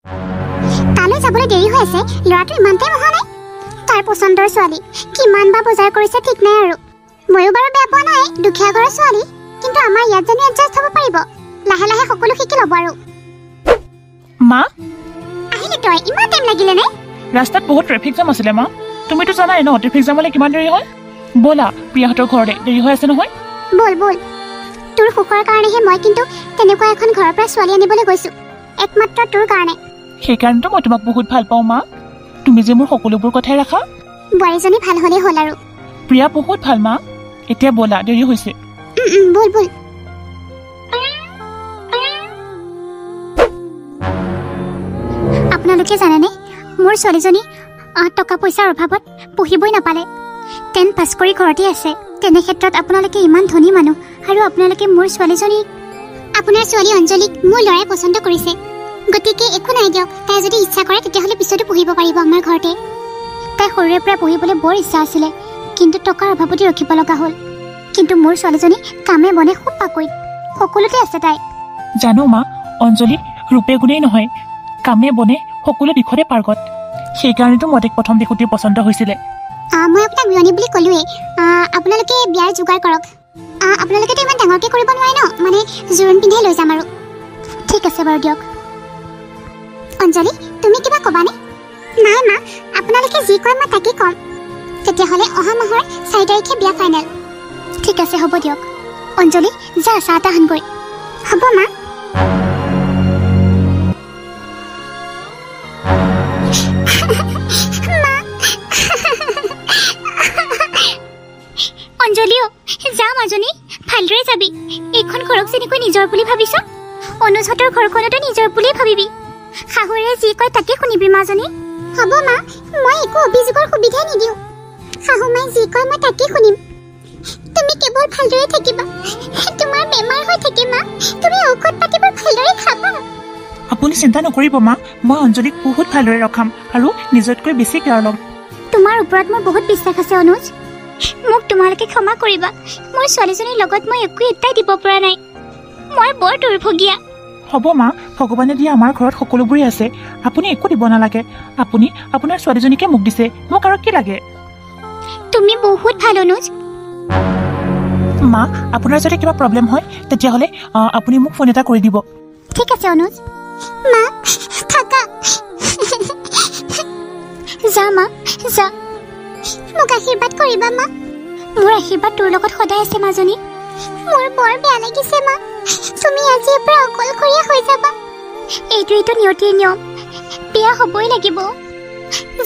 তালৈ যাবলৈ দেৰি হৈ আছে, ল'ৰাটো ইমান টাইম অহা নাই। তাৰ পচন্দৰ ছোৱালী কিমান বা বজাৰ কৰিছে ঠিক নাই আৰু। ময়ো বাৰু বেয়া পোৱা নাই, দুখীয়া ঘৰৰ ছোৱালী, কিন্তু আমাৰ ইয়াত জানি এডজাষ্ট হ'ব পাৰিব। লাহে লাহে সকলো শিকি ল'ব আৰু। মা আহিলি তই, ইমান টাইম লাগিলে নে? ৰাস্তাত বহুত ট্ৰেফিক জাম আছিলে মা। তুমিতো জানাই ন ট্ৰেফিক জাম হ'লে কিমান দেৰি হয়। ব'লা প্ৰিয়াহঁতৰ ঘৰলৈ, দেৰি হৈ আছে নহয়। বল বল, তোৰ সুখৰ কাৰণেহে মই কিন্তু তেনেকুৱা এখন ঘৰৰ পৰা ছোৱালী আনিবলৈ গৈছো, একমাত্ৰ তোৰ কাৰণে। সেইকাৰণেতো মই তোমাক বহুত ভাল পাওঁ মা। তুমি যে মোৰ সকলোবোৰ কথাই ৰাখা। বোৱাৰীজনী ভাল হ'লেই হ'ল আৰু। প্ৰিয়া বহুত ভাল মা। এতিয়া ব'লা, দেৰি হৈছে। বল বল। আপোনালোকে জানেনে, মোৰ ছোৱালীজনী টকা পইচাৰ অভাৱত পঢ়িবই নাপালে। 10 পাছ কৰি ঘৰতে আছে। তেনে ক্ষেত্ৰত আপোনালোকে ইমান ধনী মানুহ, আৰু আপোনালোকে মোৰ ছোৱালীজনী, আপোনাৰ ছোৱালী অঞ্জলীক মোৰ ল'ৰাই পচন্দ কৰিছে। গতিকে একো নাই দিয়ক, তাই যদি ইচ্ছা কৰে তেতিয়াহ'লে পিছতো পঢ়িব পাৰিব আমাৰ ঘৰতে। তাই সৰুৰে পৰা পঢ়িবলৈ বৰ ইচ্ছা আছিলে, কিন্তু টকাৰ অভাৱতে ৰখিব লগা হ'ল। কিন্তু মোৰ ছোৱালীজনী কামে বনে খুব পাকৈত, সকলোতে আছে তাই। জানো মা, অঞ্জলি ৰূপে গুণেই নহয়, কামে বনে সকলো দিশতে পাৰ্গত। সেইকাৰণেতো মই তাইক প্ৰথম দেখোঁতেই পচন্দ হৈছিলে। মই আপোনাক বিয়নী বুলি ক'লোৱেই, আপোনালোকে বিয়াৰ যোগাৰ কৰক। আপোনালোকেতো ইমান ডাঙৰকৈ কৰিব নোৱাৰে ন, মানে জোৰোণ পিন্ধাই লৈ যাম আৰু। ঠিক আছে বাৰু দিয়ক। অঞ্জলি, তুমি কিবা ক'বানে? নাই মা, আপোনালোকে যি কয় মই তাকেই ক'ম। তেতিয়াহ'লে অহা মাহৰ 4 তাৰিখে বিয়া ফাইনেল। ঠিক আছে, হ'ব দিয়ক। অঞ্জলি, যা চাহ তাহ আনগৈ। হ'ব মা। অঞ্জলিও যা মাজনী, ভালদৰে যাবি। এইখন ঘৰক যেনেকৈ নিজৰ বুলি ভাবিছ, অনুজহঁতৰ ঘৰখনতো নিজৰ বুলিয়ে ভাবিবি। শাহুৰে যি কয় তাকে শুনিবি মাজনী। হ'ব মা, মই একো অভিযোগৰ সুবিধাই নিদিওঁ। শাহু মাই যি কয় মই তাকে শুনিম। তুমি কেৱল ভালদৰে থাকিবা। তোমাৰ বেমাৰ হৈ থাকে মা, তুমি ঔষধ পাতিবোৰ ভালদৰে খাবা। আপুনি চিন্তা নকৰিব মা, মই অঞ্জলিক বহুত ভালদৰে ৰখাম আৰু নিজতকৈ বেছি কেয়াৰ ল'ম। তোমাৰ ওপৰত মোৰ বহুত বিশ্বাস আছে অনুজ। মোক তোমালোকে ক্ষমা কৰিবা, মোৰ ছোৱালীজনীৰ লগত মই একো এটাই দিব পৰা নাই। মই বৰ দুৰ্ভগীয়া। হ'ব মা, ভগৱানে দিয়া আমাৰ ঘৰত সকলোবোৰেই আছে। আপুনি একো দিব নালাগে। আপুনি আপোনাৰ ছোৱালীজনীকে মোক দিছে, মোক আৰু কি লাগে? তুমি বহুত ভাল অনুজ। মা, আপোনাৰ যদি কিবা প্ৰব্লেম হয় তেতিয়াহ'লে আপুনি মোক ফোন এটা কৰি দিব। ঠিক আছে অনুজ। মা থাকা। যা মা যা, মোক আশীৰ্বাদ কৰিবা মা। মোৰ আশীৰ্বাদ তোৰ লগত সদায় আছে মাজনী। মোৰ বৰ বেয়া লাগিছে মা, তুমি আজিৰ পৰা অকলশৰীয়া হৈ যাবা। এইটো নিয়তিৰ নিয়ম, বিয়া হ'বই লাগিব।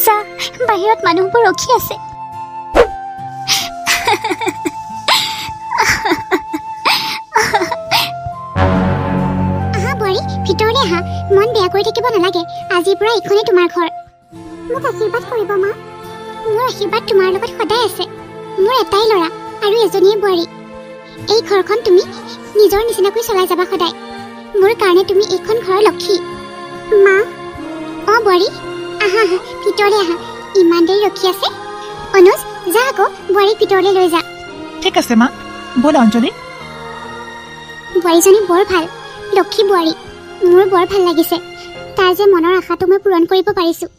যা, বাহিৰত মানুহবোৰ ৰখি আছে। আহা বোৱাৰী, ভিতৰলৈ আহা। মন বেয়া কৰি থাকিব নালাগে, আজিৰ পৰা এইখনেই তোমাৰ ঘৰ। মোক আশীৰ্বাদ কৰিব মা। মোৰ আশীৰ্বাদ তোমাৰ লগত সদায় আছে। মোৰ এটাই ল'ৰা আৰু এজনীয়ে বোৱাৰী। এই ঘৰখন তুমি নিজৰ নিচিনাকৈ চলাই যাবা সদায়। মোৰ কাৰণে তুমি এইখন ঘৰৰ লক্ষী। মা বোৱাৰী, আহা আহা, ভিতৰলৈ আহা। ইমান দেৰি ৰখি আছে। অনুজ, যা আকৌ বোৱাৰীক ভিতৰলৈ লৈ যা। ঠিক আছে মা, ব'লা অঞ্জলি। বোৱাৰীজনী বৰ ভাল, লক্ষী বোৱাৰী। মোৰ বৰ ভাল লাগিছে। তাৰ যে মনৰ আশাটো মই পূৰণ কৰিব পাৰিছোঁ।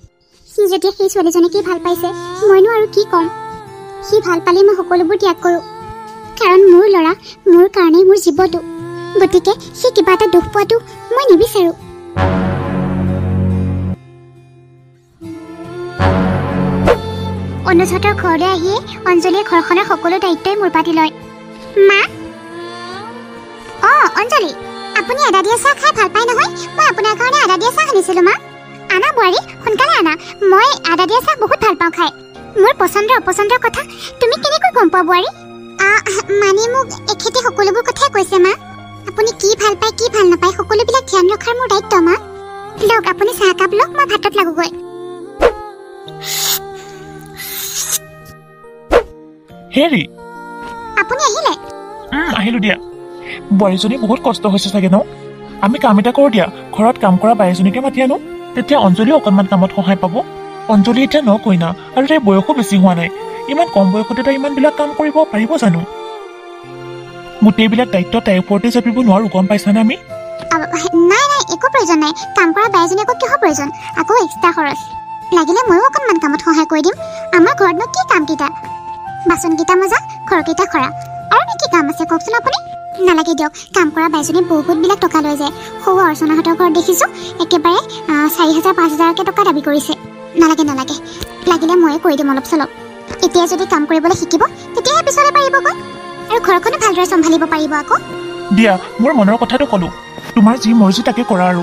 সি যেতিয়া সেই ছোৱালীজনীকেই ভাল পাইছে, মইনো আৰু কি ক'ম। সি ভাল পালে মই সকলোবোৰ ত্যাগ কৰোঁ, কাৰণ মোৰ ল'ৰা মোৰ কাৰণেই মোৰ জীৱটো। গতিকে সি কিবা এটা দুখ পোৱাটো মই নিবিচাৰোঁ। অনুজহঁতৰ ঘৰলৈ আহিয়ে অঞ্জলীয়ে ঘৰখনৰ সকলো দায়িত্বই মোৰ পাতি লয়। মা অঞ্জলি, আপুনি আদা দিয়া চাহ খাই ভাল পায় নহয়? মই আপোনাৰ কাৰণে আদা দিয়া চাহ আনিছিলোঁ মা। আনা বোৱাৰী, সোনকালে আনা। মই আদা দিয়া চাহ বহুত ভাল পাওঁ খাই। মোৰ পচন্দ অপচন্দৰ কথা তুমি কেনেকৈ গম পোৱা বোৱাৰী? মানে মোক এখেতে সকলোবোৰ কথাই কৈছে মা। আপুনি কি ভাল পায় কি ভাল নাপায় সকলোবিলাক ধ্যান ৰখাৰ মোৰ দায়িত্ব মা। লওক আপুনি চাহ একাপ লওক, মই ভাতত লাগোগৈ। হেৰি, আপুনি আহিলে? আহিলোঁ দিয়া। বোৱাৰীজনী বহুত কষ্ট হৈছে চাগে ন? আমি কাম এটা কৰোঁ দিয়া, ঘৰত কাম কৰা বায়েজনীকে মাতি আনো, তেতিয়া অঞ্জলিও অকণমান কামত সহায় পাব। অঞ্জলি এতিয়া নকইনা আৰু তাইৰ বয়সো বেছি হোৱা নাই। ইমান কম বয়সতে তাই ইমানবিলাক কাম কৰিব পাৰিব জানো? গোটেইবিলাক দায়িত্ব তাইৰ ওপৰতে জাপিব নোৱাৰোঁ, গম পাইছানে? আমি নাই নাই একো প্ৰয়োজন নাই কাম কৰা বাইজনী আকৌ কিহৰ প্ৰয়োজন আকৌ এক্সট্ৰা খৰচ লাগিলে ময়ো অকণমান কামত সহায় কৰি দিম আমাৰ ঘৰতনো কি কামকেইটা বাচনকেইটা মজা ঘৰকেইটা খৰা আৰু কি কাম আছে কওকচোন আপুনি নালাগে দিয়ক কাম কৰা বাইজনী বহুতবিলাক টকা লৈ যায় সৰু অৰ্চনাহঁতৰ ঘৰত দেখিছোঁ একেবাৰে 4,000-5,000কে টকা দাবী কৰিছে নালাগে নালাগে লাগিলে ময়ে কৰি দিম অলপ চলপ এতিয়া যদি কাম কৰিবলৈ শিকিব তেতিয়াহে পিছলৈ পাৰিবগৈ আৰু ঘৰখনো ভালদৰে চম্ভালিব পাৰিব আকৌ দিয়া মোৰ মনৰ কথাটো ক'লো তোমাৰ যি মৰ্জি তাকে কৰা আৰু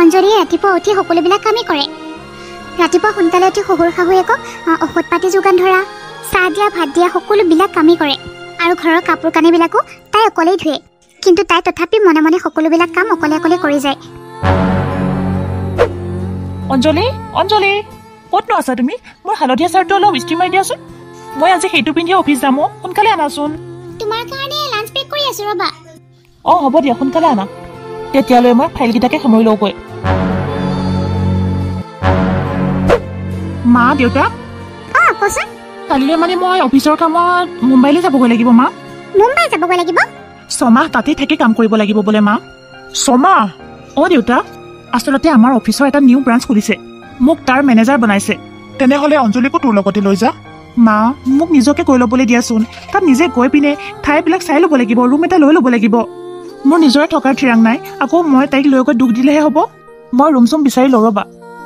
অঞ্জলীয়ে ৰাতিপুৱা উঠি সকলোবিলাক কামেই কৰে ৰাতিপুৱা সোনকালে উঠি শহুৰ শাহুৱেকক ঔষধ পাতি যোগান ধৰা চাহ দিয়া ভাত দিয়া সকলোবিলাক কামেই কৰে আৰু ঘৰৰ কাপোৰ কানিবিলাকো তাই অকলেই ধুৱে কিন্তু তাই তথাপি মনে মনে সকলোবিলাক কাম অকলে অকলে কৰি যায় অঞ্জলি অঞ্জলি ক'তনো আছা তুমি মোৰ হালধীয়া চাৰ্টটো অলপ ইস্ত্ৰি মাৰি দিয়াচোন মই আজি সেইটো পিন্ধি অফিচ যাম সোনকালে আনাচোন তোমাৰ কাৰণে লাঞ্চ পেক কৰি আছো ৰবা অঁ হ'ব দিয়া সোনকালে আনা তেতিয়ালৈ মই ফাইলকেইটাকে সামৰি লওঁগৈ মা দেউতা কচোন কালিলৈ মানে মই অফিচৰ কামত মুম্বাইলৈ যাবগৈ লাগিব মা মুম্বাই যাবগৈ লাগিব 6 মাহ তাতেই থাকি কাম কৰিব লাগিব বোলে মা 6 মাহ অঁ দেউতা আচলতে আমাৰ অফিচৰ এটা নিউ ব্ৰাঞ্চ খুলিছে মোক তাৰ মেনেজাৰ বনাইছে তেনেহ'লে অঞ্জলিকো তোৰ লগতে লৈ যা মা মোক নিজকে গৈ ল'বলৈ দিয়াচোন তাত নিজে গৈ পিনে ঠাইবিলাক চাই ল'ব লাগিব ৰুম এটা লৈ ল'ব লাগিব মোৰ নিজৰে থকাৰ ঠিৰাং নাই আকৌ মই তাইক লৈ গৈ দুখ দিলেহে হ'ব মই ৰুম চুম বিচাৰি লওঁ ৰ'বা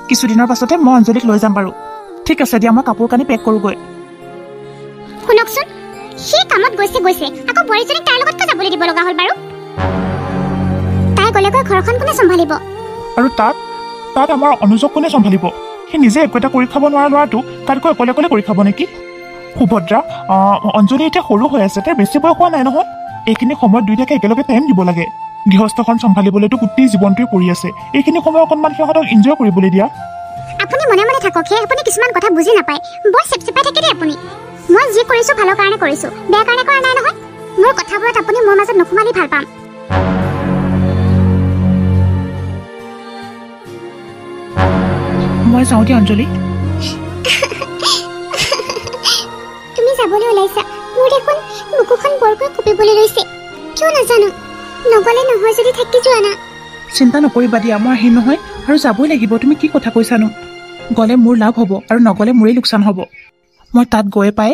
কিছুদিনৰ পাছতে মই অঞ্জলিক লৈ যাম বাৰু ঠিক আছে দিয়া মই কাপোৰ কানি পেক কৰোঁগৈ শুনকচোন সেই কামত গৈছে আকৌ বোৱাৰীজনীক তাৰ লগত যাবলৈ দিব লগা হ'ল বাৰু তাই গ'লেগৈ ঘৰখন কোনে চম্ভালিব আৰু তাত আমাৰ অনুযোগ কোনে চম্ভালিব সি নিজে একো এটা কৰি খাব নোৱাৰা ল'ৰাটো তাতকৈ অকলে অকলে কৰি খাব নেকি সুভদ্ৰা অঞ্জলি এতিয়া সৰু হৈ আছে তাই বেছি বয়স হোৱা নাই নহয় এইখিনি সময়ত দুয়োটাকে একেলগে টাইম দিব লাগে গৃহস্থখন চম্ভালিবলৈতো গোটেই জীৱনটোৱে পৰি আছে এইখিনি সময় অকণমান সিহঁতক এনজয় কৰিবলৈ দিয়া আপুনি মনে মনে থাকক হে আপুনি কিছুমান কথা বুজি নাপায় বৰ চেপচেপাই থাকে দেই আপুনি মই যি কৰিছোঁ ভালৰ কাৰণে কৰিছোঁ বেয়া কাৰণে কৰা নাই নহয় মোৰ কথাবোৰত আপুনি মোৰ মাজত নোসোমালি ভাল পাম মই যাওঁ দিয়া অঞ্জলি তুমি যাবলৈ ওলাইছা মোৰ দেখোন বুকুখন বৰকৈ কঁপিবলৈ লৈছে কিয় নাজানো নগ'লে নহয় যদি থাকি যোৱা না চিন্তা নকৰিবা দিয়া মই আহিম নহয় আৰু যাবই লাগিব তুমি কি কথা কৈছানো গ'লে মোৰ লাভ হ'ব আৰু নগ'লে মোৰেই লোকচান হ'ব মই তাত গৈ পাই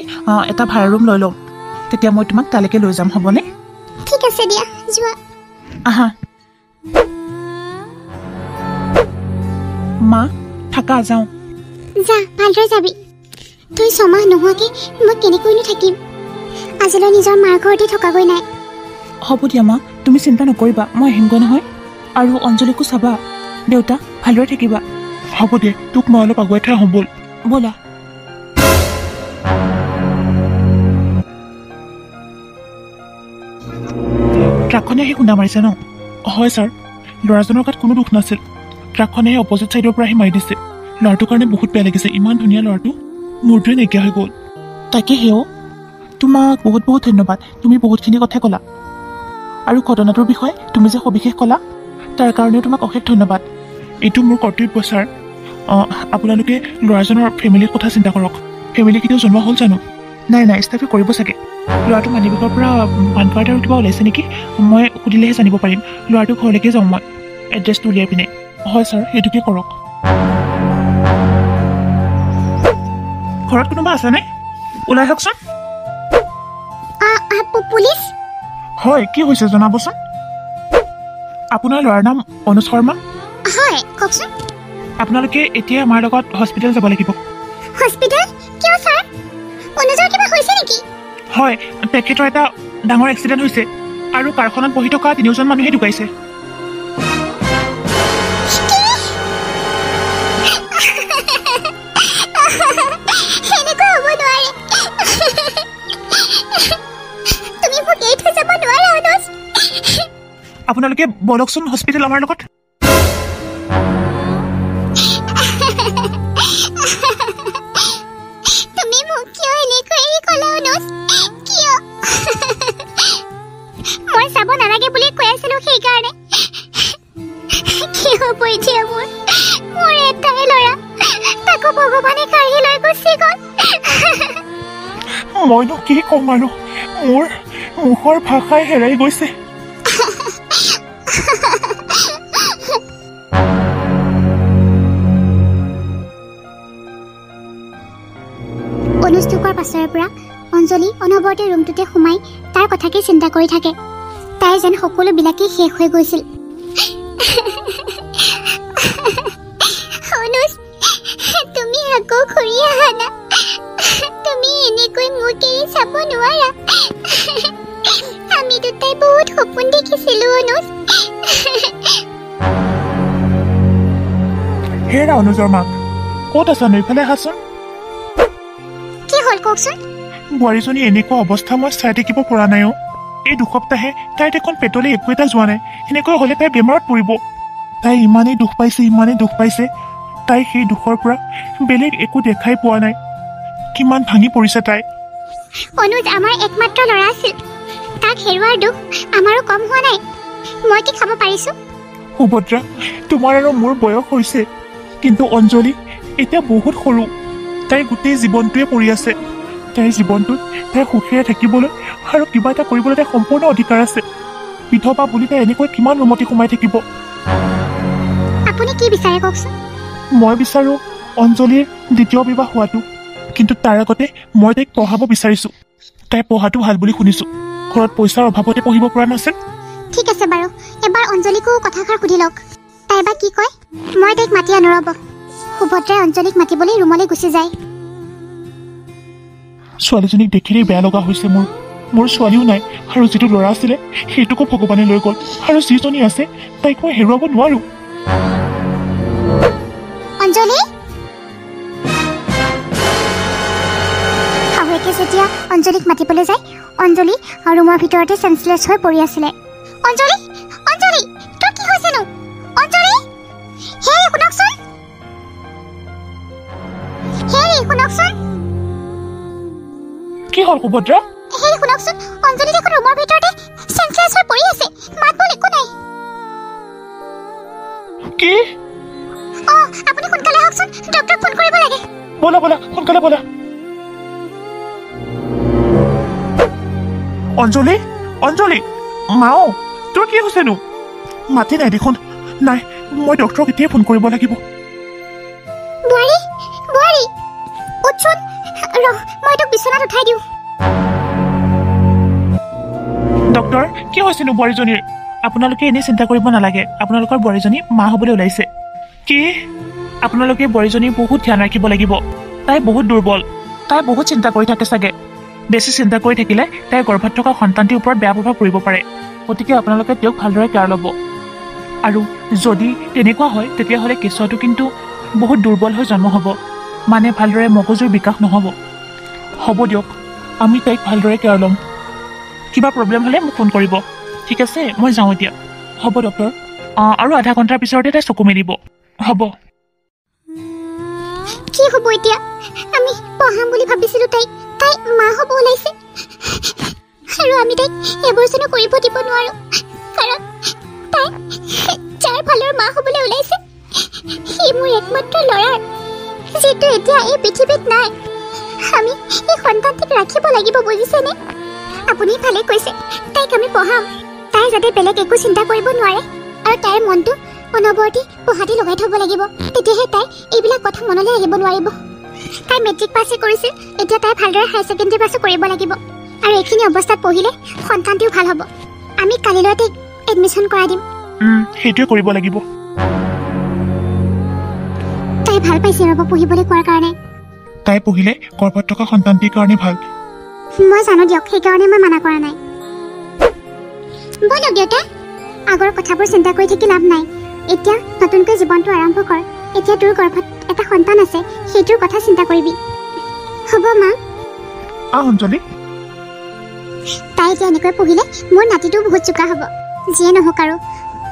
এটা ভাড়া ৰুম লৈ ল'ম তেতিয়া মই তোমাক তালৈকে লৈ যাম হ'বনে ঠিক আছে দিয়া যোৱা আহা মা থাকা যাওঁ যা ভালদৰে যাবি তই 6 মাহ নোহোৱাকৈ মই কেনেকৈনো থাকিম আজিলৈ নিজৰ মাৰ ঘৰতে থকাগৈ নাই হ'ব দিয়া মা তুমি চিন্তা নকৰিবা মই আহিমগৈ নহয় আৰু অঞ্জলিকো চাবা দেউতা ভালদৰে থাকিবা হ'ব দে তোক মই অলপ আগুৱাই থৈ আহোঁ ব'লা ট্ৰাকখনে আহি খুন্দা মাৰিছে ন হয় ছাৰ ল'ৰাজনৰ গাত কোনো দুখ নাছিল ট্ৰাকখনে অপজিট ছাইডৰ পৰা আহি মাৰি দিছে ল'ৰাটোৰ কাৰণে বহুত বেয়া লাগিছে ইমান ধুনীয়া ল'ৰাটো মূৰটোৱে নাইকিয়া হৈ গ'ল তাকে সেও তোমাক বহুত বহুত ধন্যবাদ তুমি বহুতখিনি কথা ক'লা আৰু ঘটনাটোৰ বিষয়ে তুমি যে সবিশেষ ক'লা তাৰ কাৰণেও তোমাক অশেষ ধন্যবাদ এইটো মোৰ কৰ্তব্য ছাৰ আপোনালোকে ল'ৰাজনৰ ফেমিলিৰ কথা চিন্তা কৰক ফেমিলি কেতিয়াও জন্ম হ'ল জানো নাই ষ্টাফে কৰিব চাগে ল'ৰাটো মানিবেগৰ পৰা পান কাৰ্ড আৰু কিবা ওলাইছে নেকি মই সুধিলেহে জানিব পাৰিম ল'ৰাটো ঘৰলৈকে যাওঁ মই এড্ৰেছটো উলিয়াই পিনে হয় ছাৰ সেইটোকে কৰক ঘৰত কোনোবা আছেনে ওলাই আহকচোন পুলিচ হয় কি হৈছে জনাবচোন আপোনাৰ ল'ৰাৰ নাম অনুজ শৰ্মা হয় কওকচোন আপোনালোকে এতিয়া আমাৰ লগত হস্পিটেল যাব লাগিব হস্পিটেল কিয় ছাৰ অনুজৰ কিবা হৈছে নেকি হয় তেখেতৰ এটা ডাঙৰ এক্সিডেণ্ট হৈছে আৰু কাৰখনত বহি থকা 3জন মানুহে ঢুকাইছে আপোনালোকে বলকচোন হস্পিটেল আমাৰ লগত তুমি মোক কিয় এনেকৈ ক'লা অনুজ কিয় মই চাব নালাগে বুলি কৈ আছিলো সেইকাৰণে কি হ'ব এতিয়া মোৰ এটাই ল'ৰা তাকো ভগৱানে কাঢ়ি লৈ গুচি গ'ল মইনো কি ক'ম আৰু মোৰ মুখৰ ভাষাই হেৰাই গৈছে পাছৰে পৰা অঞ্জলি অনবৰতে ৰুমটোতে সোমাই তাৰ কথাকে চিন্তা কৰি থাকে। তাই যেন সকলোবিলাকেই শেষ হৈ গৈছিল। অনুজ, তুমি আকৌ ঘূৰি আহা না। তুমি এনেকৈ মোক এৰি চাব নোৱাৰা। আমি দুটাই বহুত সপোন দেখিছিলো অনুজ। হেৰা অনুজৰ মাক, ক'ত আছানো? ইফালে আহাচোন। কি হ'ল কওকচোন? বোৱাৰীজনী এনেকুৱা অৱস্থা মই চাই থাকিব পৰা নাই। এই দুসপ্তাহে তাইৰ দেখোন পেটলৈ একো এটা যোৱা নাই। এনেকৈ হ'লে তাই বেমাৰত পৰিব। তাই ইমানেই দুখ পাইছে। তাই সেই দুখৰ পৰা বেলেগ একো দেখাই পোৱা নাই। কিমান ভাঙি পৰিছে তাই। অনুজ আমাৰ একমাত্ৰ ল'ৰা আছিল। তাক হেৰুৱাৰ দুখ আমাৰো কম হোৱা নাই। মই কি খাব পাৰিছো? সুভদ্ৰা, তোমাৰ আৰু মোৰ বয়স হৈছে, কিন্তু অঞ্জলি এতিয়া বহুত সৰু। তাইৰ গোটেই জীৱনটোৱে পৰি আছে। তাইৰ জীৱনটোত তাই সুখেৰে থাকিবলৈ আৰু কিবা এটা কৰিবলৈ তাইৰ সম্পূৰ্ণ অধিকাৰ আছে। বিধৱা বুলি তাই এনেকৈ কিমান ৰুমতি সোমাই থাকিব? আপুনি কি বিচাৰে কওকচোন? মই বিচাৰো অঞ্জলিৰ দ্বিতীয় বিবাহ হোৱাটো, কিন্তু তাৰ আগতে মই তাইক পঢ়াব বিচাৰিছো। তাই পঢ়াটো ভাল বুলি শুনিছো। ঘৰত পইচাৰ অভাৱতে পঢ়িব পৰা নাছিল। ঠিক আছে বাৰু, এবাৰ অঞ্জলিকো কথাষাৰ সুধি লওক। তাই বা কি কয়? মই তাইক মাতি আনো ৰ'ব। সুভদ্ৰাই অঞ্জলিক মাতিবলৈ ৰুমলৈ গুচি যায়। ছোৱালীজনীক দেখিলেই বেয়া লগা হৈছে মোৰ। মোৰ ছোৱালীও নাই, আৰু যিটো ল'ৰা আছিলে সেইটোকো ভগৱানে লৈ গ'ল, আৰু যিজনী আছে তাইক মই হেৰুৱাব নোৱাৰো। অঞ্জলি, শাহুৱেকে যেতিয়া অঞ্জলিক মাতিবলৈ যায়, অঞ্জলি ৰুমৰ ভিতৰতে চেঞ্চলেছ হৈ পৰি আছিলে। অঞ্জলি, অঞ্জলি, তোৰ কি হৈছেনো? অঞ্জলি, হেই শুনকচোন। কি হ'ল সুভদ্ৰা? হেই শুনকচোন, অঞ্জলি দেখোন ৰুমৰ ভিতৰতে চেঞ্চলেছ হৈ পৰি আছে। মাত বোল একো নাই। কি? আপুনি সোনকালে আহকচোন, ডক্টৰক ফোন কৰিব লাগে। বলা সোনকালে বলা। অঞ্জলি, মাও, তোৰ কি হৈছেনো? মাতি নাই দেখোন। নাই, মই ডক্টৰক এতিয়াই ফোন কৰিব লাগিব। বোৱাৰী, উঠচোন। মই তোক বিচনাত উঠাই দিওঁ। ডক্টৰ, কি হৈছেনো বোৱাৰীজনীৰ? আপোনালোকে এনেই চিন্তা কৰিব নালাগে। আপোনালোকৰ বোৱাৰীজনী মা হ'বলৈ ওলাইছে। কি? আপোনালোকে বোৱাৰীজনীৰ বহুত ধ্যান ৰাখিব লাগিব। তাই বহুত দুৰ্বল। তাই বহুত চিন্তা কৰি থাকে চাগে। বেছি চিন্তা কৰি থাকিলে তাইৰ গৰ্ভত থকা সন্তানটিৰ ওপৰত বেয়া প্ৰভাৱ পৰিব পাৰে। গতিকে আপোনালোকে তেওঁক ভালদৰে কেয়াৰ ল'ব। আৰু যদি তেনেকুৱা হয়, তেতিয়াহ'লে কেঁচুৱাটো কিন্তু বহুত দুৰ্বল হৈ জন্ম হ'ব। মানে ভালদৰে মগজুৰ বিকাশ নহ'ব। হ'ব দিয়ক, আমি তাইক ভালদৰে কেয়াৰ ল'ম। কিবা প্ৰব্লেম হ'লে মোক ফোন কৰিব। ঠিক আছে, মই যাওঁ এতিয়া। হ'ব ডক্টৰ। আৰু আধা ঘণ্টাৰ পিছতে তাই চকু মেলিব। হ'ব। কি হ'ব এতিয়া? আমি পঢ়াম বুলি ভাবিছিলো তাই মা হ'ব ওলাইছে। আৰু আমি তাইক এবছৰো কৰিব দিব নোৱাৰো, কাৰণ তাই যাৰ ভালৰ মা হ'বলৈ ওলাইছে সি মোৰ একমাত্ৰ ল'ৰা, যিটো এতিয়া এই পৃথিৱীত নাই। আমি এই সন্তানটিক ৰাখিব লাগিব, বুজিছেনে? আপুনি ভালে কৈছে। তাইক আমি পঢ়াম। তাই যাতে বেলেগ একো চিন্তা কৰিব নোৱাৰে, আৰু তাইৰ মনটো অনবৰতে পঢ়াতে লগাই থ'ব লাগিব। তেতিয়াহে তাই এইবিলাক কথা মনলৈ আহিব নোৱাৰিব। তাই মেট্ৰিক পাছে কৰিছিল, এতিয়া তাই ভালদৰে হায়াৰ ছেকেণ্ডেৰী পাছো কৰিব লাগিব। আৰু এইখিনি অৱস্থাত পঢ়িলে সন্তানটিও ভাল হ'ব। আমি কালিলৈ তাইক এডমিশ্যন কৰাই দিম। সেইটোৱে কৰিব লাগিব। তাই ভাল পাইছে ৰ'ব পঢ়িবলৈ কোৱাৰ কাৰণে। তাই পঢ়িলে গৰ্ভত থকা সন্তানটিৰ কাৰণে ভাল। মই জানো দিয়ক, সেইকাৰণে মই মানা কৰা নাই। বলক দেউতা, আগৰ কথাবোৰ চিন্তা কৰি থাকি লাভ নাই। এতিয়া নতুনকৈ জীৱনটো আৰম্ভ কৰ। এতিয়া তোৰ গৰ্ভত এটা সন্তান আছে, সেইটোৰ কথা চিন্তা কৰিবি। হ'ব মা। অঞ্জলি, তাই এতিয়া এনেকৈ পঢ়িলে মোৰ নাতিটোও বহুত চোকা হ'ব। যিয়ে নহওক আৰু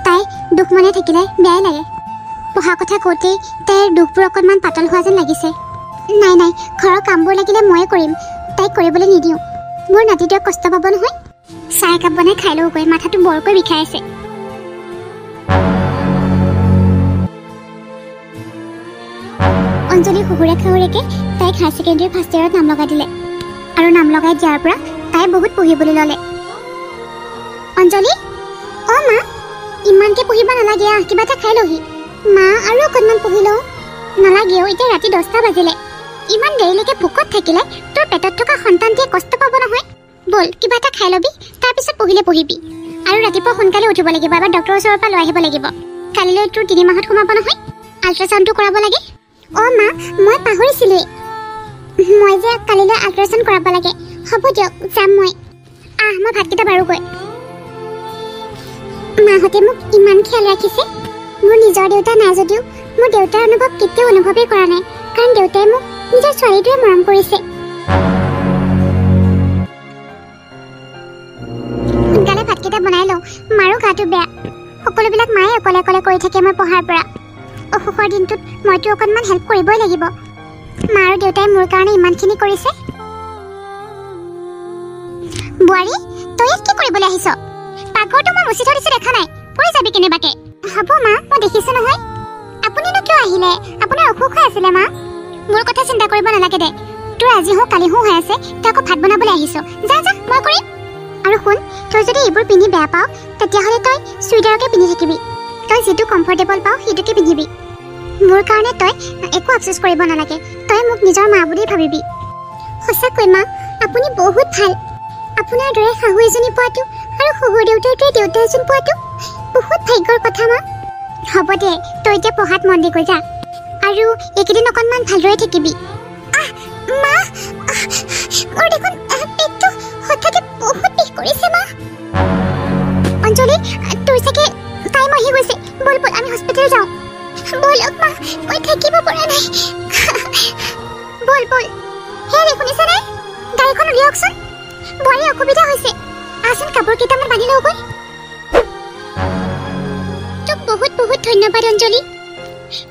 তাই দুখ মনে থাকিলে বেয়াই লাগে। পঢ়া কথা কওঁতেই তাইৰ দুখবোৰ অকণমান পাতল হোৱা যেন লাগিছে। নাই, ঘৰৰ কামবোৰ লাগিলে ময়ে কৰিম, তাইক কৰিবলৈ নিদিওঁ। মোৰ নাতিটোৱে কষ্ট পাব নহয়। চাহ একাপ বনাই খাই লওঁগৈ, মাথাটো বৰকৈ বিষাই আছে। অঞ্জলি শহুৰেকে তাইক হায়াৰ ছেকেণ্ডেৰী ফাৰ্ষ্ট ইয়েৰত নাম লগাই দিলে, আৰু নাম লগাই দিয়াৰ পৰা তাই বহুত পঢ়িবলৈ ল'লে। অঞ্জলি, মা, ইমানকৈ পঢ়িব নালাগে, কিবা এটা খাই লহি। মা, আৰু অকণমান পঢ়ি লওঁ। নালাগেও, এতিয়া ৰাতি 10টা বাজিলে। ইমান দেৰিলৈকে ভোকত থাকিলে তোৰ পেটত থকা সন্তানটিয়ে কষ্ট পাব নহয় বল কিবা এটা খাই ল'বি তাৰপিছত পঢ়িবি আৰু ৰাতিপুৱা সোনকালে উঠিব লাগিব এবাৰ ডক্টৰৰ ওচৰৰ পৰা লৈ আহিব লাগিব কালিলৈ তোৰ 3 মাহত সোমাব নহয় আল্ট্ৰাছাউণ্ডটো কৰাব লাগে মা মই পাহৰিছিলোৱে মই যে কালিলৈ আল্ট্ৰাছাউণ্ড কৰাব লাগে হ'ব দিয়ক যাম মই ভাতকেইটা বাৰুগৈ মাহঁতে মোক ইমান খেয়াল ৰাখিছে মোৰ নিজৰ দেউতা নাই যদিও মোৰ দেউতাৰ অনুভৱ কেতিয়াও অনুভৱেই কৰা নাই কাৰণ দেউতাই মোক নিজৰ ছোৱালীটোৱে মৰম কৰিছে সোনকালে ভাতকেইটা বনাই লওঁ মাৰো গাটো বেয়া সকলোবিলাক মায়ে অকলে অকলে কৰি থাকে মই পঢ়াৰ পৰা অসুখৰ দিনটোত মইতো অকণমান হেল্প কৰিবই লাগিব মা আৰু দেউতাই মোৰ কাৰণে ইমানখিনি কৰিছে বোৱাৰী তই ইয়াত কি কৰিবলৈ আহিছ পাকঘৰটো মই মুচি থৈ দিছো দেখা নাই পৰি যাবি কেনেবাকে হ'ব মা মই দেখিছো নহয় আপুনিনো কিয় আহিলে আপোনাৰ অসুখ হৈ আছিলে মা মোৰ কথা চিন্তা কৰিব নালাগে দে তোৰ আজি হওক কালি হৈ আছে তই আকৌ ভাত বনাবলৈ আহিছ যা মই কৰিম আৰু শুন তই যদি এইবোৰ পিন্ধি বেয়া পাওঁ তেতিয়াহ'লে তই চুইদাৰকে পিন্ধি থাকিবি তই যিটো কমফৰ্টেবল পাওঁ সেইটোকে পিন্ধিবি মোৰ কাৰণে তই একো আফচোচ কৰিব নালাগে তই মোক নিজৰ মা বুলি ভাবিবি সঁচাকৈ মা আপুনি বহুত ভাল আপোনাৰ দৰে শাহু এজনী পোৱাটো আৰু শহুৰ দেউতাৰ দৰে দেউতা এজন পোৱাটো বহুত ভাগ্যৰ কথা মা হ'ব দে তই এতিয়া পঢ়াত মন দি গৈ যা আৰু এইকেইদিন অকণমান ভালদৰে থাকিবি মা মোৰ দেখোন পেটটো হঠাতে বহুত বিষ কৰিছে মা অঞ্জলি তোৰ চাগে টাইম আহি গৈছে বল আমি হস্পিটেল যাওঁ বলক মা মই থাকিব পৰা নাই বল হে শুনিছা নাই গাড়ীখন উলিয়াওকচোন বোৱাৰী অসুবিধা হৈছে আচোন কাপোৰ কেইটামান বান্ধি লওঁগৈ তোক বহুত বহুত ধন্যবাদ অঞ্জলি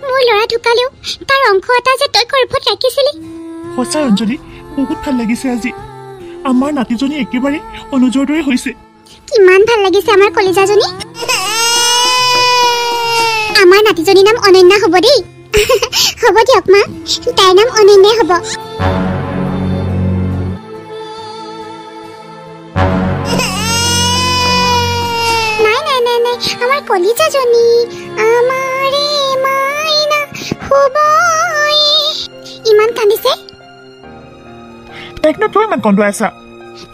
মোৰ ল'ৰা ঢুকালেও তাৰ অংশ এটা যে তই গৰ্ভত ৰাখিছিলি সঁচাই অঞ্জলি বহুত ভাল লাগিছে আজি আমাৰ নাতিজনী একেবাৰে অনুজৰ দৰে হৈছে কিমান ভাল লাগিছে আমাৰ কলিজাজনী আমাৰ নাতিজনীৰ নাম অনন্যা হ'ব দেই হ'ব দিয়ক মা তাইৰ নাম অনন্যাই হ'ব নাই আমাৰ কলিজাজনী আমাৰে মাইনা শুবই ইমান কান্দিছে তাইক ন তই ইমান কন্দুৱাই আছা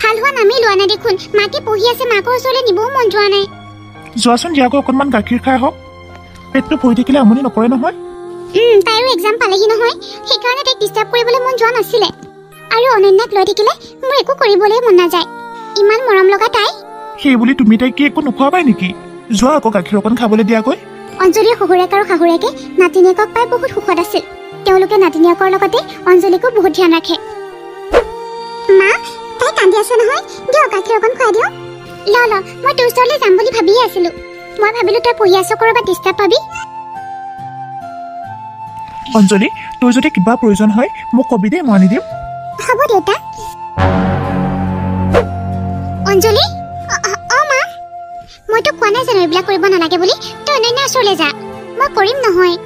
ভাল হোৱা নামেই লোৱা নাই দেখোন মাকে পঢ়ি আছে মাকৰ ওচৰলৈ নিবও মন যোৱা নাই যোৱাচোন দিয়াকৈ অকণমান গাখীৰ খাই হওক পেটটো ভৰি থাকিলে আমনি নকৰে নহয় তাইৰো এক্সাম পালেহি নহয় সেইকাৰণে তাইক ডিষ্টাৰ্ব কৰিবলৈ মন যোৱা নাছিলে আৰু অনন্যাক লৈ থাকিলে মোৰ একো কৰিবলৈ মন নাযায় ইমান মৰম লগা তাই সেই বুলি তুমি তাইক কি একো নোখোৱাবাই নেকি যোৱা আকৌ গাখীৰ অকণ খাবলৈ দিয়াকৈ অঞ্জলিৰ শহুৰেক আৰু শাহুৰেকে নাতিনীয়েকক পাই বহুত সুখত আছিল তেওঁলোকে নাতিনীয়েকৰ লগতে অঞ্জলিকো বহুত ধ্যান ৰাখে মা তাই কান্দি আছে নহয় দিয়ক গাখীৰ অকণ খুৱাই দিয়ক ল মই তোৰ ওচৰলৈ যাম বুলি ভাবিয়ে আছিলো মই ভাবিলো তই পঢ়ি আছ ক'ৰবাত ডিষ্টাৰ্ব পাবি অঞ্জলি তোৰ যদি কিবা প্ৰয়োজন হয় মোক কবি দেই মই আনি দিম হ'ব দেউতা অঞ্জলি মা মইতো কোৱা নাই জানো এইবিলাক কৰিব নালাগে বুলি তই অনন্যাৰ ওচৰলৈ যা মই কৰিম নহয়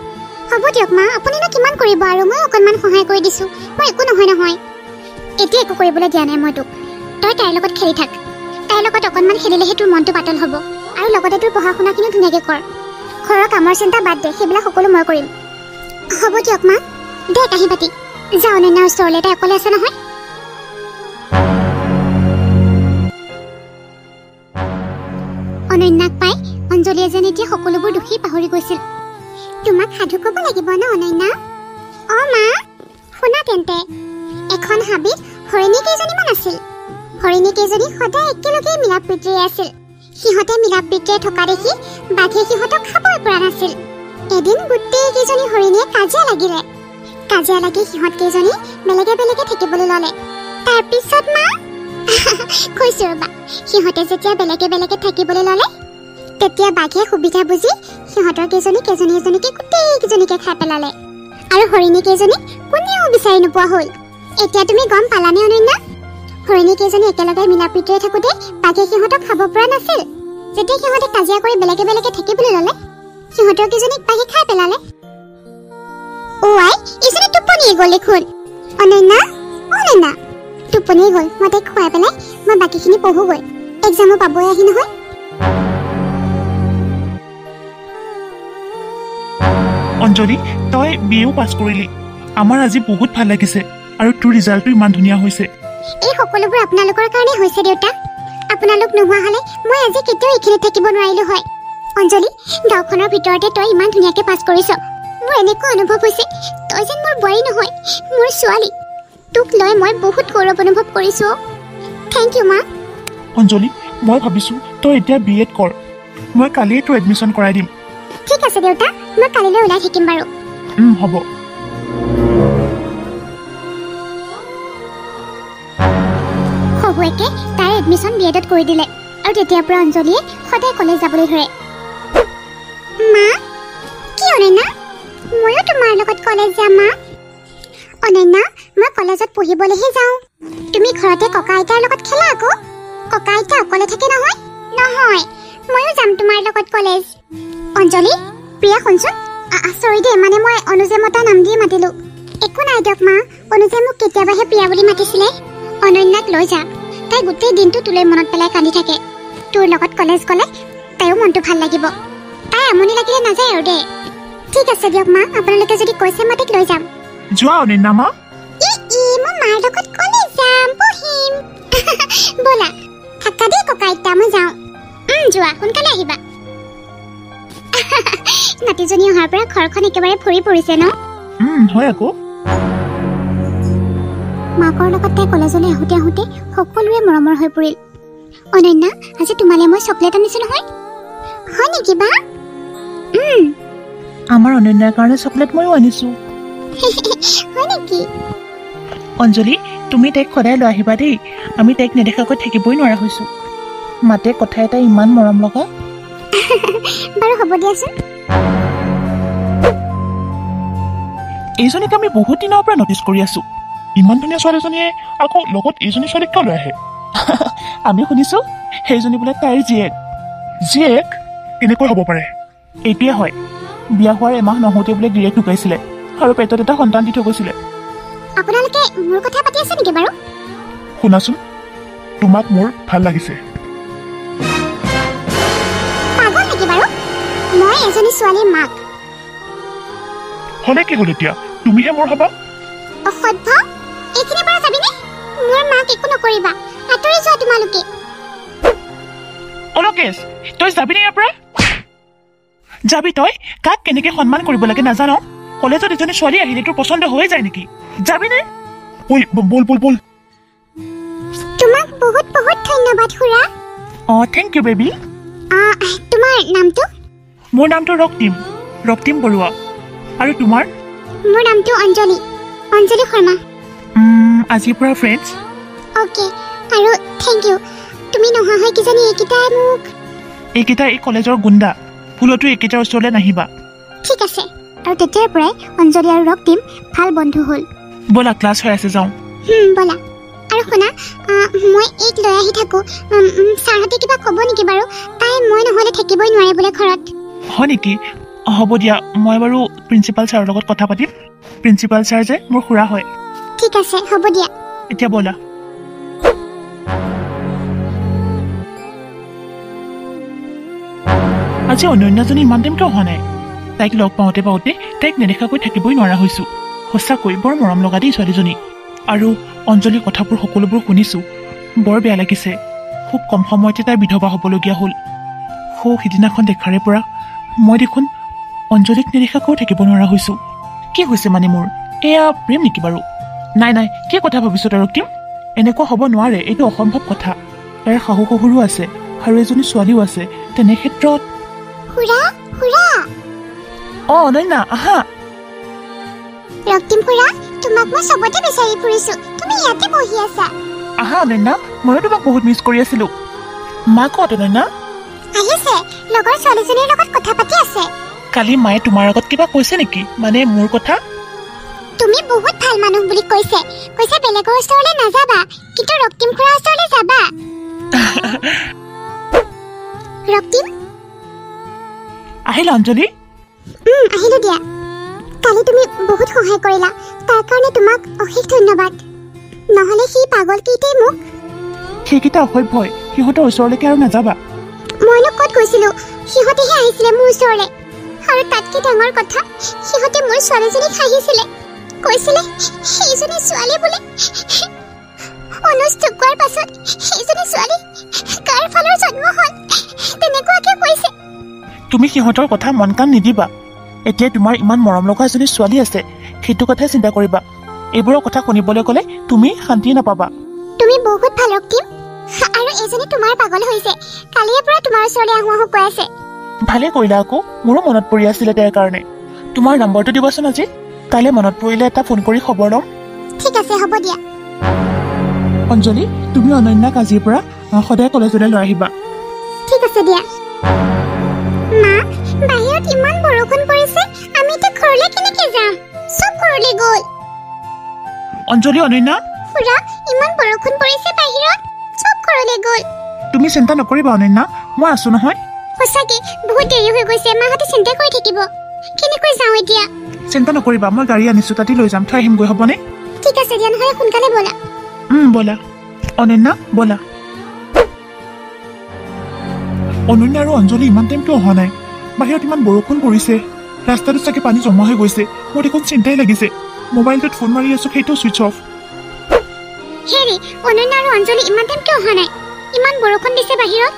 হ'ব দিয়ক মা আপুনিনো কিমান কৰিব আৰু মই অকণমান সহায় কৰি দিছোঁ মই একো নহয় এতিয়া একো কৰিবলৈ দিয়া নাই মই তোক তই তাইৰ লগত খেলি থাক তাইৰ লগত অকণমান খেলিলেহে তোৰ মনটো পাতল হ'ব আৰু লগতে তোৰ পঢ়া শুনাখিনি ধুনীয়াকৈ কৰ ঘৰৰ কামৰ চিন্তা বাদ দে সেইবিলাক সকলো মই কৰিম হ'ব দিয়ক মা দে কাঁহী বাতি যা অনন্যাৰ ওচৰলৈ তাই অকলে আছে নহয় অনন্যাক পাই অঞ্জলিয়ে যেন এতিয়া সকলোবোৰ দুখী পাহৰি গৈছিল তোমাক সাধু ক'ব লাগিব ন অনন্যা মা শুনা তেন্তে এখন হাবিত হৰিণী কেইজনীমান আছিল হৰিণী কেইজনী সদায় একেলগে মিলা প্ৰীতিৰে আছিল সিহঁতে মিলা প্ৰীতিৰে থকা দেখি বাঘে সিহঁতক খাবই পৰা নাছিল এদিন গোটেই কেইজনী হৰিণীয়ে কাজিয়া লাগি সিহঁত কেইজনী বেলেগে থাকিবলৈ ল'লে তাৰপিছত মা কৈছো ৰবা সিহঁতে যেতিয়া বেলেগে থাকিবলৈ ল'লে তেতিয়া বাঘে সুবিধা বুজি সিহঁতৰ কেইজনীকে গোটেই কেইজনীকে খাই পেলালে আৰু হৰিণী কেইজনী কোনেও বিচাৰি নোপোৱা হ'ল এতিয়া তুমি গম পালানে অনন্যা হৰিণী কেইজনী একেলগে মিলা প্ৰীতিৰে থাকোঁতে বাঘে সিহঁতক খাব পৰা নাছিল যেতিয়া সিহঁতে কাজিয়া কৰি বেলেগে থাকিবলৈ ল'লে সিহঁতৰ কেইজনীক বাঘে খাই পেলালে এইজনী টোপনিয়ে গ'ল দেখোন অনন্যা টোপনিয়ে গ'ল মই তাইক খুৱাই পেলাই মই বাকীখিনি পঢ়োগৈ এক্সামো পাবই আহি নহয় অঞ্জলি তই বিএও পাছ কৰিলি আমাৰ আজি বহুত ভাল লাগিছে আৰু তোৰ ৰিজাল্টটো ইমান ধুনীয়া হৈছে। এই সকলোবোৰ আপোনালোকৰ কাৰণে হৈছে দেউতা। আপোনালোক নোহোৱা হ'লে মই আজি কেতিয়াও এইখিনিত থাকিব নোৱাৰিলো হয়। অঞ্জলি, গাঁওখনৰ ভিতৰতে তই ইমান ধুনীয়াকৈ পাছ কৰিছ। মোৰ এনেকুৱা অনুভৱ হৈছে তই যেন মোৰ বোৱাৰী নহয়, মোৰ ছোৱালী। তোক লৈ মই বহুত গৌৰৱ অনুভৱ কৰিছোঁ। থেংক ইউ মা। অঞ্জলি, মই ভাবিছোঁ তই এতিয়া BEd কৰ। মই কালিয়ে তোৰ এডমিশ্যন কৰাই দিম। ঠিক আছে দেউতা, মই কালিলৈ ওলাই থাকিম বাৰু। হ'ব। শহুৱেকে তাইৰ এডমিশ্যন BEdত কৰি দিলে আৰু তেতিয়াৰ পৰা অঞ্জলিয়ে সদায় কলেজ যাবলৈ ধৰে। মা, কি অনন্যা? ময়ো তোমাৰ লগত কলেজ যাম মা। অনন্যা, মই কলেজত পঢ়িবলৈহে যাওঁ। তুমি ঘৰতে ককা আইতাৰ লগত খেলা আকৌ। ককা আইতা অকলে থাকে নহয়। নহয়, ময়ো যাম তোমাৰ লগত কলেজ। অঞ্জলি, প্ৰিয়া শুনচোন। চৰি দেই, মানে মই অনুজে মতা নাম দিয়ে মাতিলোঁ। একো নাই দিয়ক মা, অনুজে মোক কেতিয়াবাহে প্ৰিয়া বুলি মাতিছিলে। অনন্যাক লৈ যা, তাই গোটেই দিনটো তোলৈ মনত পেলাই কান্দি থাকে। তোৰ লগত কলেজ গ'লে তাইও মনটো ভাল লাগিব। তাই আমনি লাগিলে নাযায় আৰু দেই। ঠিক আছে দিয়ক মা, আপোনালোকে যদি কৈছে মই তাইক লৈ যাম। যোৱা অনন্যা মা। মই মাৰ লগত কলেজ যাম, পঢ়িম। ব'লা থাকা দেই ককা আইতা, মই যাওঁ। যোৱা, সোনকালে আহিবা। নাতিজনী অহাৰ পৰা ঘৰখন একেবাৰে ভৰি পৰিছে ন? হয় আকৌ। মাকৰ লগত তাই কলেজলৈ আহোঁতে আহোঁতে সকলোৰে মৰমৰ হৈ পৰিল। অনন্যা, আজি তোমালৈ মই চকলেট আনিছোঁ নহয়। হয় নেকি বা? আমাৰ অনন্যাৰ কাৰণে চকলেট ময়ো আনিছোঁ। হয় নেকি? অঞ্জলি, তুমি তাইক সদায় লৈ আহিবা দেই। আমি তাইক নেদেখাকৈ থাকিবই নোৱাৰা হৈছোঁ। মাতে কথা এটা ইমান মৰম লগা। বাৰু হ'ব দিয়াচোন। এইজনীক আমি বহুত দিনৰ পৰা নটিচ কৰি আছোঁ। ইমান ধুনীয়া ছোৱালীজনীয়ে আকৌ লগত এইজনী ছোৱালীক কিয় লৈ আহে? আমি শুনিছোঁ সেইজনী বোলে তাইৰ জীয়েক। জীয়েক কেনেকৈ হ'ব পাৰে? এইটোৱে হয়, বিয়া হোৱাৰ এমাহ নহওঁতে বোলে গিৰিয়েক ঢুকাইছিলে আৰু পেটত এটা সন্তান দি থৈ গৈছিলে। আপোনালোকে মোৰ কথা পাতি আছে নেকি বাৰু? শুনাচোন, তোমাক মোৰ ভাল লাগিছে। পাগল নেকি বাৰু? মই এজনী ছোৱালীৰ মাক। হ'লে কি হ'ল এতিয়া? তুমিহে মোৰ হবা। অসভ্য, এইখিনিৰ পৰা যাবিনে? মোৰ মাক একো নকৰিবা, আঁতৰি যোৱা তোমালোকে। অলকেশ, তই যাবিনে ইয়াৰ পৰা? যাবি তই? কাক কেনেকে সন্মান কৰিব লাগে নাজান? কলেজত এজনী ছোৱালী আহিলে তোৰ পচন্দ হৈ যায় নেকি? যাবিনে? বল বল বল। তোমাক বহুত বহুত ধন্যবাদ খুৰা। Thank you baby. তোমাৰ নামটো? মোৰ নামটো ৰক্তিম বৰুৱা। আৰু তোমাৰ? মোৰ নামটো অঞ্জলি শৰ্মা। আজিৰ পৰা ফ্ৰেণ্ডছ। অ'কে, আৰু থেংক ইউ। তুমি নোহোৱা হয় কিজানি এইকেইটা এই কলেজৰ গুণ্ডা। ভুলতো এইকেইটাৰ ওচৰলৈ নাহিবা। ঠিক আছে। আৰু তেতিয়াৰ পৰাই অঞ্জলি আৰু ৰক্তিম ভাল বন্ধু হ'ল। ব'লা, ক্লাছ হৈ আছে, যাওঁ। ব'লা। আৰু শুনা, মই এইক লৈ আহি থাকোঁ। ছাৰহঁতে কিবা ক'ব নেকি বাৰু? তাই মই নহ'লে থাকিবই নোৱাৰে বোলে ঘৰত। হয় নেকি? হ'ব দিয়া, মই বাৰু প্ৰিন্সিপাল ছাৰৰ লগত কথা পাতিম। প্ৰিন্সিপাল ছাৰ যে মোৰ খুৰা হয়। ঠিক আছে, হ'ব দিয়া। এতিয়া ব'লা। আজি অনন্যাজনী ইমান টাইম কিয় অহা নাই? তাইক লগ পাওঁতে তাইক নেদেখাকৈ থাকিবই নোৱাৰা হৈছোঁ। সঁচাকৈ বৰ মৰম লগা দেই ছোৱালীজনী। আৰু অঞ্জলিৰ কথাবোৰ সকলোবোৰ শুনিছোঁ, বৰ বেয়া লাগিছে। খুব কম সময়তে তাই বিধৱা হ'বলগীয়া হ'ল। সিদিনাখন দেখাৰে পৰা মই দেখোন অঞ্জলিক নেদেখাকৈও থাকিব নোৱাৰা হৈছোঁ। কি হৈছে মানে মোৰ? এয়া প্ৰেম নেকি বাৰু? নাই, কি কথা ভাবিছোঁ তই ৰক্তিম? এনেকুৱা হ'ব নোৱাৰে, এইটো অসম্ভৱ কথা। তাইৰ শাহু শহুৰো আছে আৰু এজনী ছোৱালীও আছে। তেনে ক্ষেত্ৰত অনন্যা, আহা। ৰক্তিম খুৰা, তোমাক মই চবতে বিচাৰি ফুৰিছোঁ। তুমি ইয়াতে বহি আছা। আহা অনন্যা, ময়ো তোমাক বহুত মিছ কৰি আছিলোঁ। মা ক'ত অনন্যা? আহিছে, লগৰ ছোৱালীজনীৰ লগত কথা পাতি আছে। কালি মায়ে তোমাৰ আগত কিবা কৈছে নেকি? মানে মোৰ কথা? তুমি বহুত ভাল মানুহ বুলি কৈছে বেলেগৰ ওচৰলৈ নাযাবা, কিন্তু ৰক্তিম খুৰাৰ ওচৰলৈ যাবা। ৰক্তিম, আহিলা অঞ্জলি? আহিলো দিয়া। কালি তুমি বহুত সহায় কৰিলা, তাৰ কাৰণে তোমাক অশেষ ধন্যবাদ। নহ'লে সেই পাগল কেইটাই মোক। সেইকেইটা অসভ্যই, সিহঁতৰ ওচৰলৈকে আৰু নাযাবা। মইনো ক'ত গৈছিলো? সিহঁতেহে আহিছিলে মোৰ ওচৰলৈ। আৰু তাতকৈ ডাঙৰ কথা, সিহঁতে মোৰ ছোৱালীজনীক হাঁহিছিলে। কৈছিলে সেইজনী ছোৱালী বোলে অনুজ ঢুকোৱাৰ পাছত সেইজনী ছোৱালী কাৰ ফালৰ জন্ম হ'ল তেনেকুৱাকে কৈছে। তুমি সিহঁতৰ কথা মন কাণ নিদিবা। এতিয়া তোমাৰ ইমান মৰম লগা এজনী ছোৱালী আছে, সেইটো কথাই চিন্তা কৰিবা। এইবোৰৰ কথা শুনিবলৈ গ'লে তুমি শান্তি নাপাবা। তুমি বহুত ভাল ৰক্তিম, আৰু এজনী তোমাৰ পাগল হৈছে। কালিৰে পৰা তোমাৰ ওচৰলৈ আহোঁ আহোঁ কৈ আছে। ভালে কৰিলা আকৌ, মোৰো মনত পৰি আছিলে তাইৰ কাৰণে। তোমাৰ নম্বৰটো দিবাচোন আজি, কাইলৈ মনত পৰিলে এটা ফোন কৰি খবৰ ল'ম। ঠিক আছে, হ'ব দিয়া। অঞ্জলি, তুমি অনন্যাক আজিৰ পৰা সদায় কলেজলৈ লৈ আহিবা। ঠিক আছে দিয়া। মা, বাহিৰত ইমান বৰষুণ পৰিছে, আমি এতিয়া ঘৰলৈ কেনেকৈ যাম? চব ঘৰলৈ গ'ল। অঞ্জলি, অনন্যা, খুৰা, ইমান বৰষুণ পৰিছে বাহিৰত, চব ঘৰলৈ গ'ল। তুমি চিন্তা নকৰিবা অনন্যা, মই আছো নহয়। সঁচাকে বহুত দেৰি হৈ গৈছে, মাহঁতে চিন্তা কৰি থাকিব। কেনেকৈ যাওঁ এতিয়া? চিন্তা নকৰিবা, মই গাড়ী আনিছো, তাতে লৈ যাম, থৈ আহিমগৈ, হ'বনে? ঠিক আছে দিয়া, নহ'লে সোনকালে ব'লা। ব'লা অনন্যা, ব'লা। অনন্যা আৰু অঞ্জলি ইমান টাইম কিয় অহা নাই? বাহিৰত ইমান বৰষুণ পৰিছে, ৰাস্তাটোত চাগে পানী জমা হৈ গৈছে। মোৰ দেখোন চিন্তাই লাগিছে। মোবাইলটোত ফোন মাৰি আছো, সেইটো ছুইচ অফ। হেৰি, অনন্যা আৰু অঞ্জলি ইমান টাইম কিয় অহা নাই? ইমান বৰষুণ দিছে বাহিৰত।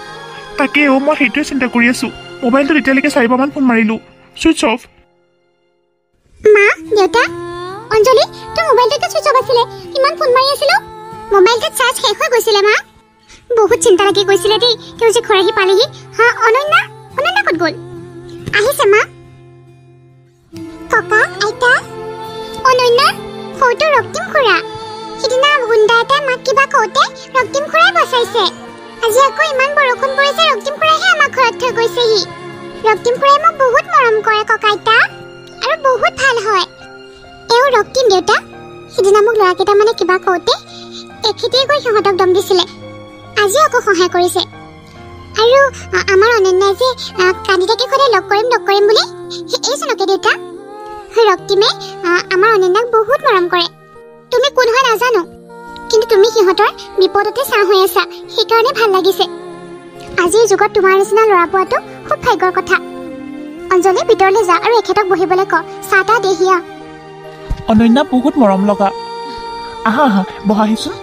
তাকেও মই সেইটোৱে চিন্তা কৰি আছো। মোবাইলটোত এতিয়ালৈকে 4বাৰমান ফোন মাৰিলো, ছুইচ অফ। মা, দেউতা, অঞ্জলি, তোৰ মোবাইলটোতো ছুইচ অফ আছিলে, ইমান ফোন মাৰি আছিলো। মোবাইলটোত চাৰ্জ শেষ হৈ গৈছিলে মা। বহুত চিন্তা লাগি গৈছিলে দেই, তেওঁ যে ঘৰ আহি পালেহি। হা, অনন্যা ক'ত গ'ল? আহিছে মা। ককা, আইতা, অনন্যা, সৌটো ৰক্তিম খুৰা। সিদিনা গুণ্ডা এটাই মাক কিবা কওঁতে ৰক্তিম খুৰাই বচাইছে। আজি আকৌ ইমান বৰষুণ পৰিছে, ৰক্তিম খুৰাইহে আমাক ঘৰত থৈ গৈছেহি। ৰক্তিম খুৰাই মোক বহুত মৰম কৰে ককা আইতা, আৰু বহুত ভাল হয়। এওঁ ৰক্তিম দেউতা। সিদিনা মোক ল'ৰাকেইটামানে কিবা কওঁতে এখেতেই গৈ সিহঁতক দম দিছিলে। আজিও আকৌ সহায় কৰিছে। আৰু আমাৰ অনন্যাই যে কান্দি থাকে সদায় লগ কৰিম বুলি, এইজনকে দেউতা। ৰক্তিমে আমাৰ অনন্যাক বহুত মৰম কৰে। তুমি কোন হয় নাজানো, কিন্তু তুমি সিহঁতৰ বিপদতে ছাঁ হৈ আছা, সেইকাৰণে ভাল লাগিছে। আজিৰ যুগত তোমাৰ নিচিনা ল'ৰা পোৱাটো খুব ভাগ্যৰ কথা। অঞ্জলি, ভিতৰলৈ যা আৰু এখেতক বহিবলৈ ক, চাহ তাহ দেহিয়া। অনন্যা বহুত মৰম লগা। আহা আহা, বহাহিচোন।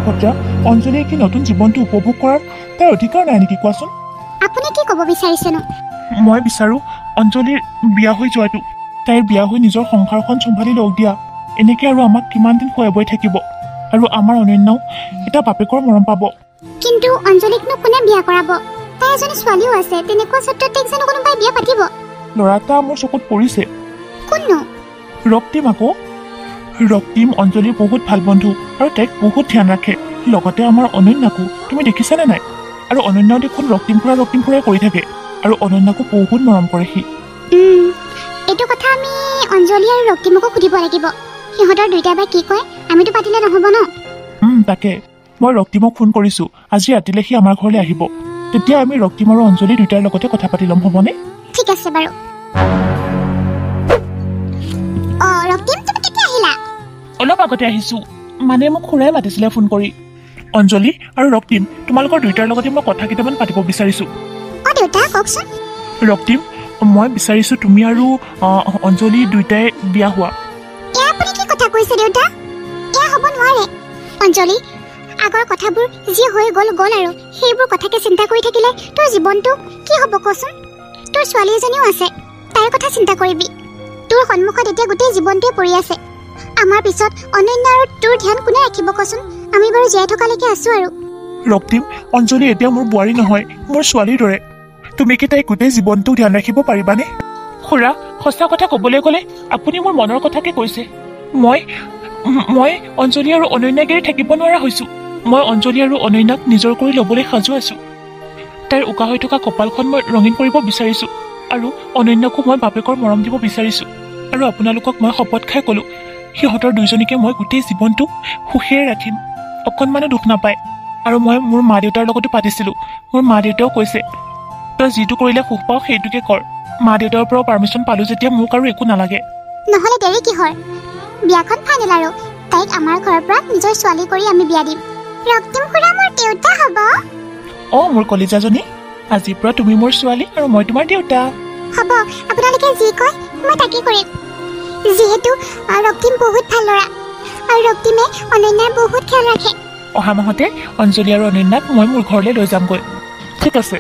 ভদ্ৰা, অঞ্জলিয়ে কি নতুন জীৱনটো উপভোগ কৰাৰ তাইৰ অধিকাৰ নাই নেকি কোৱাচোন? আপুনি কি ক'ব বিচাৰিছেনো? মই বিচাৰো অঞ্জলিৰ বিয়া হৈ যোৱাটো। তাইৰ বিয়া হৈ নিজৰ সংসাৰখন চম্ভালি লওক দিয়া। এনেকে আৰু আমাক কিমান দিন খুৱাই বৈ থাকিব, আৰু আমাৰ অনন্যাও এটা বাপেকৰ মৰম পাব। কিন্তু অঞ্জলিকনো কোনে বিয়া কৰাব? তাই এজনী ছোৱালীও আছে, তেনেকুৱা ক্ষেত্ৰত তাইক জানো কোনোবাই বিয়া পাতিব? ল'ৰা এটা মোৰ চকুত পৰিছে। কোননো? ৰক্তিম আকৌ। ৰক্তিম অঞ্জলিৰ বহুত ভাল বন্ধু, আৰু তাইক বহুত ধ্যান ৰাখে। লগতে আমাৰ অনন্যাকো তুমি দেখিছানে নাই? আৰু অনন্যাও দেখোন ৰক্তিম খুৰাই কৰি থাকে, আৰু অনন্যাকো বহুত মৰম কৰে সি। এইটো কথা আমি অঞ্জলি আৰু ৰক্তিমকো সুধিব লাগিব। সিহঁতৰ দুইটা বা কি কয়, আমিতো পাতিলে নহ'ব ন। তাকে মই ৰক্তিমক ফোন কৰিছো, আজি ৰাতিলৈ সি আমাৰ ঘৰলৈ আহিব। তেতিয়া আমি ৰক্তিম আৰু অঞ্জলি দুইটাৰ লগতে কথা পাতি ল'ম, হ'বনে? ঠিক আছে বাৰু। ৰক্তিম, তুমি কেতিয়া আহিলা? অলপ আগতে আহিছো, মানে মোক খুৰাই মাতিছিলে ফোন কৰি। অঞ্জলি আৰু ৰক্তিম, তোমালোকৰ দুইটাৰ লগতে মই কথা কেইটামান পাতিব বিচাৰিছো। দেউতা কওকচোন। ৰক্তিম, মই বিচাৰিছো তুমি আৰু অঞ্জলি দুইটাই বিয়া হোৱা। এয়া আপুনি কি কথা কৈছে দেউতা? এয়া হ'ব নোৱাৰে। অঞ্জলি, আগৰ কথাবোৰ যি হৈ গ'ল আৰু সেইবোৰ কথাকে চিন্তা কৰি থাকিলে তোৰ জীৱনটো কি হ'ব কচোন? তোৰ ছোৱালী এজনীও আছে, তাইৰ কথা চিন্তা কৰিবি। তোৰ সন্মুখত এতিয়া গোটেই জীৱনটোৱে পৰি আছে। আমাৰ পিছত অনন্যা আৰু তোৰ ধ্যান কোনে ৰাখিব কচোন? আমি বাৰু জীয়াই থকালৈকে আছো আৰু। ৰক্তিম, অঞ্জলি এতিয়া মোৰ বোৱাৰী নহয়, মোৰ ছোৱালীৰ দৰে। তুমি কি তাইক গোটেই জীৱনটো ধ্যান ৰাখিব পাৰিবানে? খুৰা, সঁচা কথা ক'বলৈ গ'লে আপুনি মোৰ মনৰ কথাকে কৈছে। মই অঞ্জলি আৰু অনন্যাক এৰি থাকিব নোৱাৰা হৈছো। মই অঞ্জলি আৰু অনন্যাক নিজৰ কৰি ল'বলৈ সাজু আছো। তাইৰ উকা হৈ থকা কপালখন মই ৰঙীন কৰিব বিচাৰিছো, আৰু অনন্যাকো মই বাপেকৰ মৰম দিব বিচাৰিছো। আৰু আপোনালোকক মই শপত খাই ক'লো, সিহঁতৰ দুইজনীকে মই গোটেই জীৱনটো সুখেৰে ৰাখিম, অকণমানো দুখ নাপায়। আৰু মই মোৰ মা দেউতাৰ লগতো পাতিছিলো। মোৰ মা দেউতাও কৈছে, তই যিটো কৰিলে সুখ পাওঁ সেইটোকে কৰ। মা দেউতাৰ পৰাও পাৰ্মিশ্যন পালো যেতিয়া মোক আৰু একো নালাগে। নহ'লে দেৰি কিহৰ? বিয়াখন ফাইনেল আৰু তাইক আমাৰ ঘৰৰ পৰা নিজৰ ছোৱালী কৰি আমি বিয়া দিম। ৰক্তিম খুৰা মোৰ দেউতা হ'ব। মোৰ কলিজাজনী, আজিৰ পৰা তুমি মোৰ ছোৱালী আৰু মই তোমাৰ দেউতা। হ'ব, আপোনালোকে যি কয় মই তাকে কৰিম। যিহেতু ৰক্তিম বহুত ভাল ল'ৰা আৰু ৰক্তিমে অনন্যাৰ বহুত খেয়াল ৰাখে। অহা মাহতে অঞ্জলি আৰু অনন্যাক মই মোৰ ঘৰলৈ লৈ যামগৈ। ঠিক আছে।